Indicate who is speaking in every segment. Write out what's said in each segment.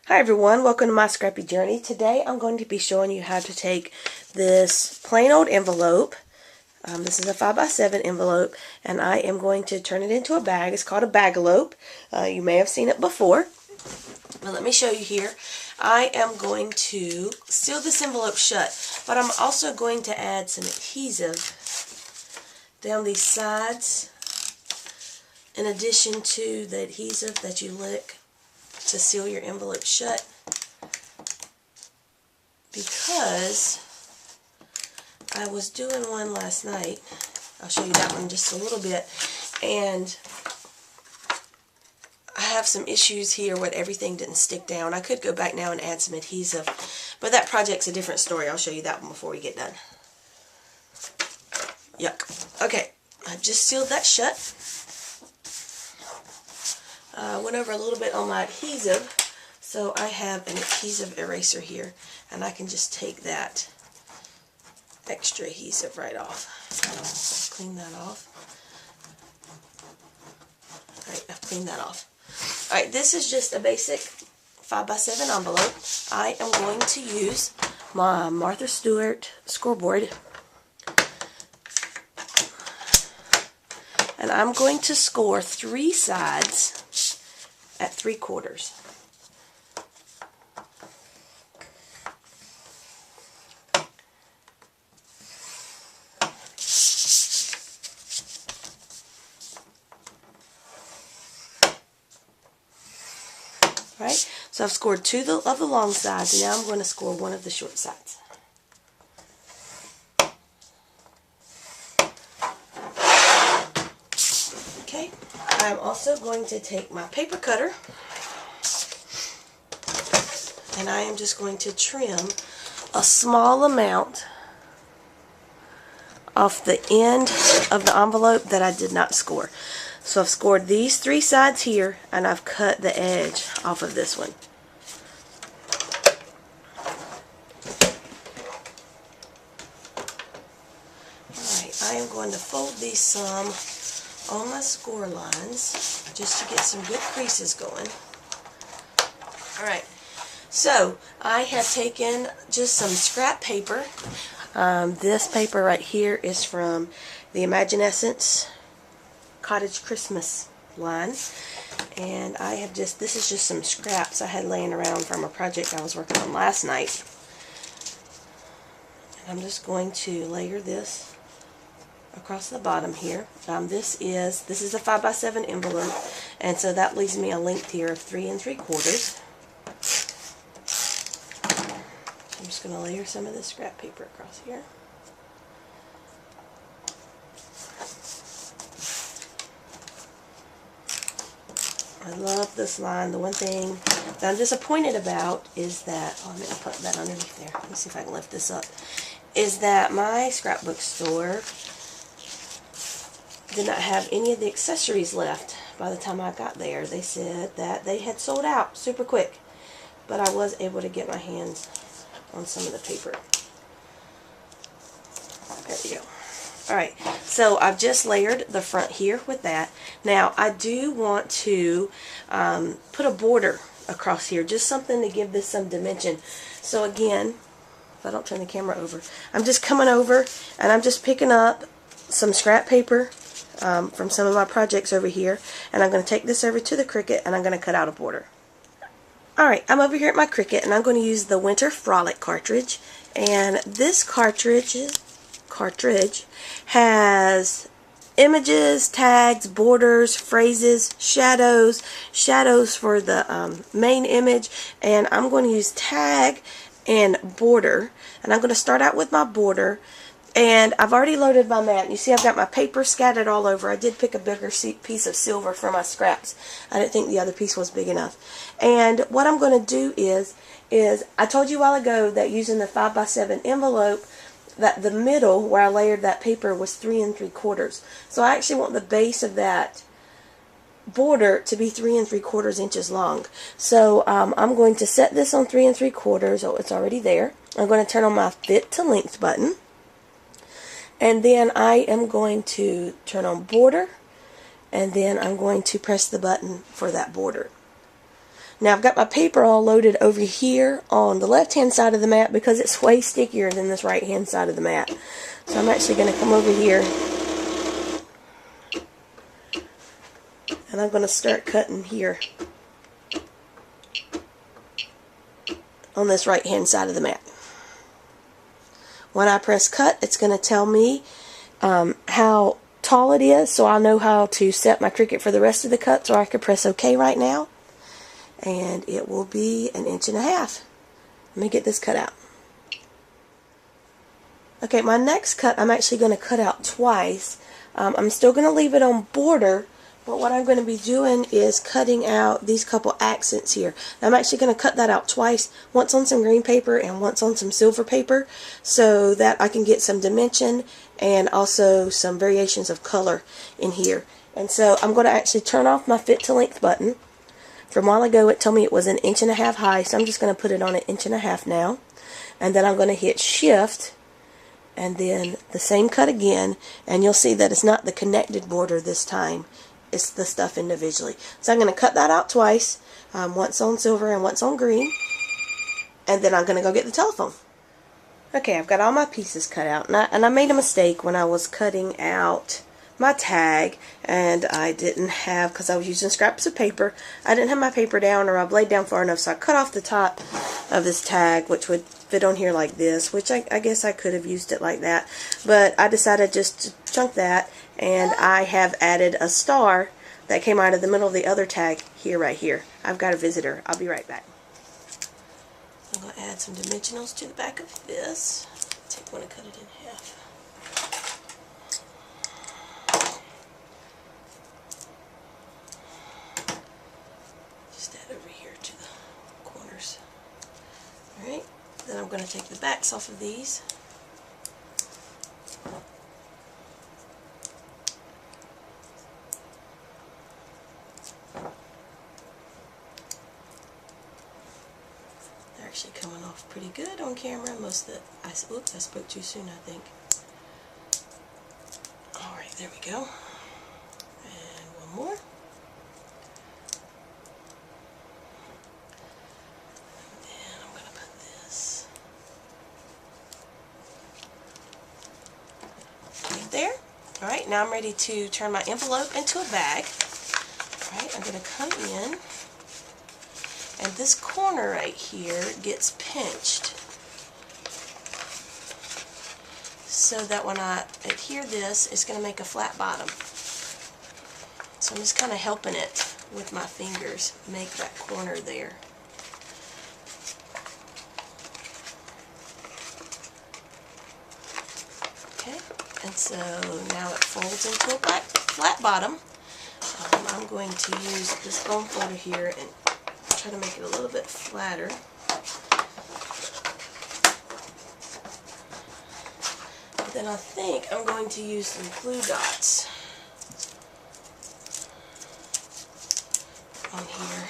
Speaker 1: Hi everyone, welcome to my Scrappy Journey. Today I'm going to be showing you how to take this plain old envelope. This is a 5x7 envelope, and I am going to turn it into a bag. It's called a Bagalope. You may have seen it before, but let me show you here. I am going to seal this envelope shut, but I'm also going to add some adhesive down these sides in addition to the adhesive that you lick to seal your envelope shut, because I was doing one last night. I'll show you that one in just a little bit, and I have some issues here where everything didn't stick down. I could go back now and add some adhesive, but that project's a different story. I'll show you that one before we get done. Yuck. Okay, I've just sealed that shut. Went over a little bit on my adhesive, so I have an adhesive eraser here, and I can just take that extra adhesive right off. Clean that off. Alright, I've cleaned that off. Alright, this is just a basic 5x7 envelope. I am going to use my Martha Stewart scoreboard, and I'm going to score 3 sides at 3/4. Right? So I've scored 2 of the long sides, and now I'm going to score 1 of the short sides. Okay, I'm also going to take my paper cutter, and I am just going to trim a small amount off the end of the envelope that I did not score. So I've scored these 3 sides here, and I've cut the edge off of this one. Alright, I am going to fold these some on my score lines just to get some good creases going. Alright, so I have taken just some scrap paper. This paper right here is from the Imaginescence Cottage Christmas line, and I have just, this is just some scraps I had laying around from a project I was working on last night. And I'm just going to layer this across the bottom here. This is a 5x7 envelope, and so that leaves me a length here of 3 3/4. I'm just going to layer some of this scrap paper across here. I love this line. The one thing that I'm disappointed about is that, oh, I'm going to put that underneath there. Let me see if I can lift this up. Is that my scrapbook store did not have any of the accessories left by the time I got there. They said that they had sold out super quick, but I was able to get my hands on some of the paper. There we go. Alright, so I've just layered the front here with that. Now I do want to put a border across here, just something to give this some dimension. So again, if I don't turn the camera over, I'm just coming over and I'm just picking up some scrap paper from some of my projects over here, and I'm going to take this over to the Cricut, and I'm going to cut out a border. Alright, I'm over here at my Cricut, and I'm going to use the Winter Frolic cartridge, and this cartridge has images, tags, borders, phrases, shadows for the main image, and I'm going to use tag and border, and I'm going to start out with my border. And I've already loaded my mat. You see I've got my paper scattered all over. I did pick a bigger piece of silver for my scraps. I didn't think the other piece was big enough. And what I'm going to do is I told you a while ago that using the 5x7 envelope, that the middle where I layered that paper was 3 3/4. So I actually want the base of that border to be 3 3/4 inches long. So I'm going to set this on 3 3/4. Oh, it's already there. I'm going to turn on my fit to length button. And then I am going to turn on border, and then I'm going to press the button for that border. Now I've got my paper all loaded over here on the left hand side of the mat because it's way stickier than this right hand side of the mat. So I'm actually going to come over here and I'm going to start cutting here on this right hand side of the mat. When I press cut, it's going to tell me how tall it is, so I'll know how to set my Cricut for the rest of the cuts, or I could press OK right now and it will be 1.5 inches. Let me get this cut out. Okay, my next cut I'm actually going to cut out twice. I'm still going to leave it on border, but what I'm going to be doing is cutting out these couple accents here. I'm actually going to cut that out twice, once on some green paper and once on some silver paper, so that I can get some dimension and also some variations of color in here. And so I'm going to actually turn off my fit to length button. From a while ago it told me it was 1.5 inches high, so I'm just going to put it on 1.5 inches now. And then I'm going to hit shift and then the same cut again, and you'll see that it's not the connected border this time. It's the stuff individually. So I'm going to cut that out twice, once on silver and once on green, and then I'm going to go get the telephone. Okay, I've got all my pieces cut out, and I made a mistake when I was cutting out my tag, and I didn't have, because I was using scraps of paper, I didn't have my paper down or I laid down far enough, so I cut off the top of this tag, which would fit on here like this, which I guess I could have used it like that, but I decided just to chunk that, and I have added a star that came out of the middle of the other tag here, right here. I've got a visitor. I'll be right back. I'm going to add some dimensionals to the back of this. Take one and cut it in half. Just add over here to the corners. Alright, then I'm going to take the backs off of these. Actually coming off pretty good on camera. Most of the, oops, I spoke too soon, I think. Alright, there we go. And one more. And I'm going to put this right there. Alright, now I'm ready to turn my envelope into a bag. Alright, I'm going to come in. And this corner right here gets pinched so that when I adhere this, it's going to make a flat bottom. So I'm just kind of helping it with my fingers make that corner there. Okay, and so now it folds into a flat bottom. I'm going to use this bone folder here and try to make it a little bit flatter. But then I think I'm going to use some glue dots on here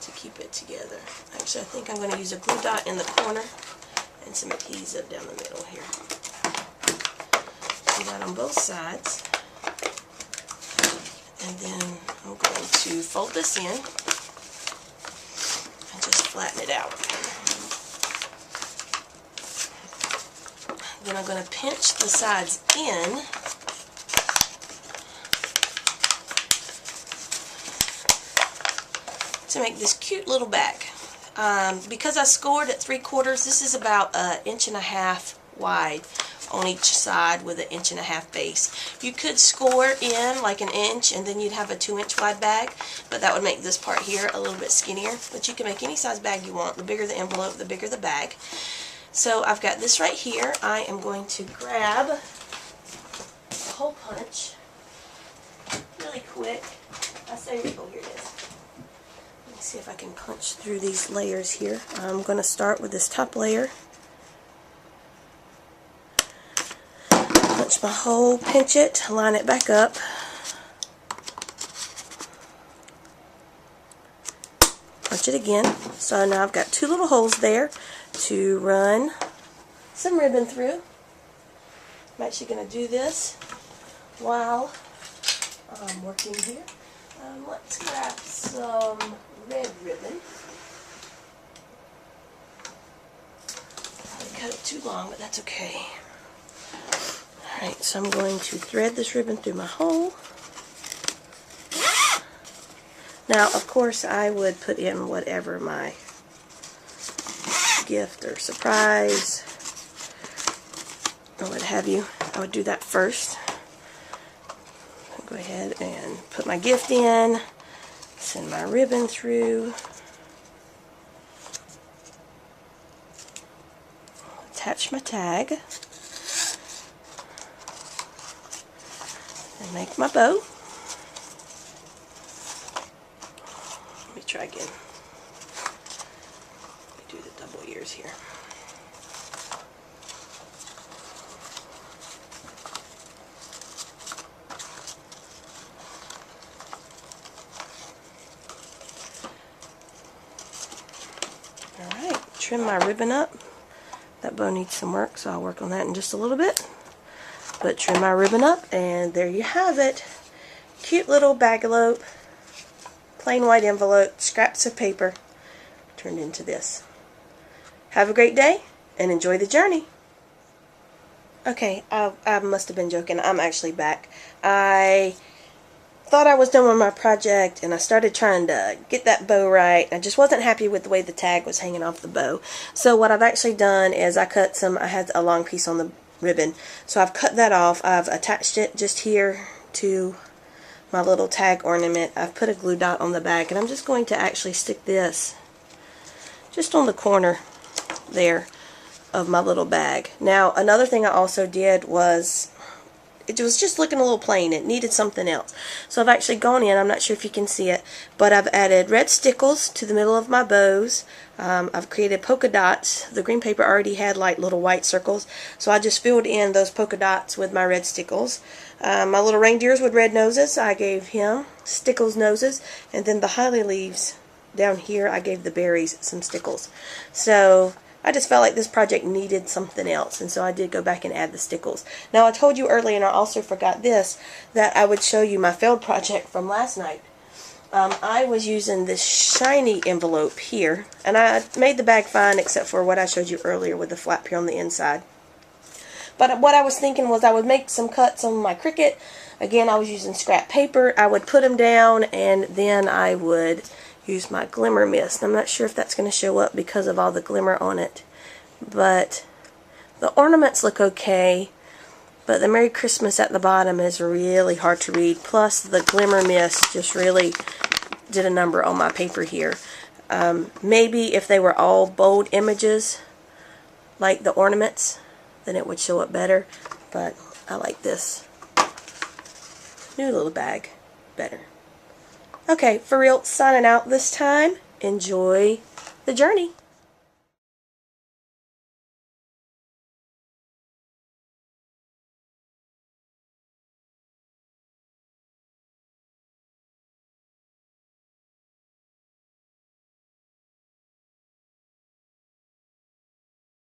Speaker 1: to keep it together. Actually, I think I'm going to use a glue dot in the corner and some adhesive down the middle here. Do that on both sides. And then I'm going to fold this in and just flatten it out. Then I'm going to pinch the sides in to make this cute little bag. Because I scored at 3/4, this is about 1.5 inches wide on each side with 1.5 inches base. You could score in like 1 inch and then you'd have a 2-inch wide bag, but that would make this part here a little bit skinnier. But you can make any size bag you want. The bigger the envelope, the bigger the bag. So I've got this right here. I am going to grab a hole punch really quick. I say, oh, here it is. Let me see if I can punch through these layers here. I'm going to start with this top layer. Punch my hole, pinch it, line it back up. Punch it again. So now I've got 2 little holes there to run some ribbon through. I'm actually going to do this while I'm working here Let's grab some red ribbon. I cut it too long, but that's okay. Alright, so I'm going to thread this ribbon through my hole. Now, of course, I would put in whatever my gift or surprise or what have you. I would do that first. I'll go ahead and put my gift in, send my ribbon through, attach my tag, and make my bow. Let me try again. Let me do the double ears here. Alright, trim my ribbon up. That bow needs some work, so I'll work on that in just a little bit. But trim my ribbon up, and there you have it. Cute little Bagalope, plain white envelope, scraps of paper, turned into this. Have a great day, and enjoy the journey. Okay, I must have been joking. I'm actually back. I thought I was done with my project, and I started trying to get that bow right. I just wasn't happy with the way the tag was hanging off the bow. So what I've actually done is I had a long piece on the ribbon, so I've cut that off. I've attached it just here to my little tag ornament. I've put a glue dot on the back, and I'm just going to actually stick this just on the corner there of my little bag. Now, another thing I also did was, it was just looking a little plain. It needed something else. So I've actually gone in, I'm not sure if you can see it, but I've added red stickles to the middle of my bows. I've created polka dots. The green paper already had like little white circles, so I just filled in those polka dots with my red stickles. My little reindeers with red noses, I gave him stickles noses, and then the holly leaves down here, I gave the berries some stickles. So I just felt like this project needed something else, and so I did go back and add the stickles. Now, I told you earlier, and I also forgot this, that I would show you my failed project from last night. I was using this shiny envelope here, and I made the bag fine except for what I showed you earlier with the flap here on the inside. But what I was thinking was I would make some cuts on my Cricut. Again, I was using scrap paper. I would put them down, and then I would use my glimmer mist. I'm not sure if that's going to show up because of all the glimmer on it, but the ornaments look okay, but the Merry Christmas at the bottom is really hard to read, plus the glimmer mist just really did a number on my paper here. Maybe if they were all bold images like the ornaments, then it would show up better, but I like this new little bag better. Okay, for real, signing out this time. Enjoy the journey.